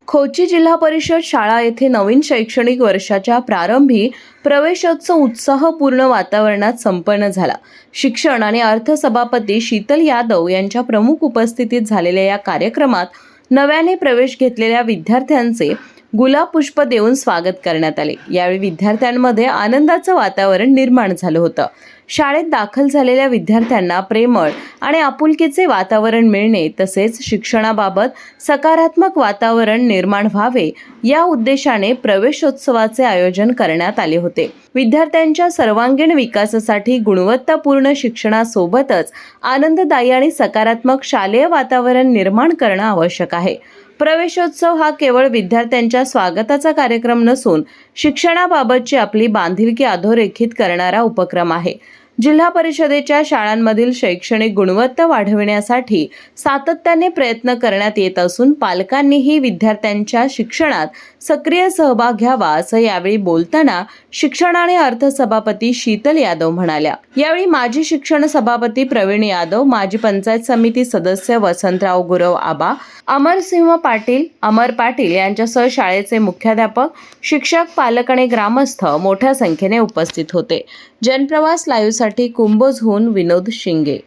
खोची जिल्हा परिषद शाळा येथे नवीन शैक्षणिक वर्षाच्या प्रारंभी प्रवेशोत्सव उत्साहपूर्ण वातावरणात संपन्न झाला। शिक्षण आणि अर्थ सभापती शीतल यादव यांच्या प्रमुख उपस्थितीत झालेल्या या कार्यक्रमात नव्याने प्रवेश घेतलेल्या विद्यार्थ्यांचे गुलाब पुष्प देऊन स्वागत करण्यात आले। यावेळी विद्यार्थ्यांमध्ये आनंदाचं वातावरण निर्माण झालं होतं। शाळेत दाखल झालेल्या विद्यार्थ्यांना प्रेमळ आणि आपुलकीचे वातावरण मिळणे तसेच शिक्षणाबाबत सकारात्मक वातावरण निर्माण व्हावे या उद्देशाने प्रवेशोत्सवाचे आयोजन करण्यात आले होते। विद्यार्थ्यांच्या सर्वांगीण विकासासाठी गुणवत्तापूर्ण शिक्षणासोबतच आनंददायी आणि सकारात्मक शालेय वातावरण निर्माण करणं आवश्यक आहे। प्रवेशोत्सव हा केवळ विद्यार्थ्यांच्या स्वागताचा कार्यक्रम नसून शिक्षणाबाबतची आपली बांधिलकी अधोरेखित करणारा उपक्रम आहे। जिल्हा परिषदेच्या शाळांमधील शैक्षणिक गुणवत्ता वाढविण्यासाठी सातत्याने प्रयत्न करण्यात येत असून पालकांनीही विद्यार्थ्यांच्या शिक्षणात सक्रिय सहभाग घ्यावा असं यावेळी बोलताना शिक्षण आणि अर्थ सभापती शीतल यादव म्हणाल्या। यावेळी माजी शिक्षण सभापती प्रवीण यादव, माजी पंचायत समिती सदस्य वसंतराव गुरव आबा, अमरसिंह पाटील, अमर पाटील यांच्यासह शाळेचे मुख्याध्यापक, शिक्षक, पालक आणि ग्रामस्थ मोठ्या संख्येने उपस्थित होते। जनप्रवास लाईव्हसाठी कुंभोजहून विनोद शिंगे।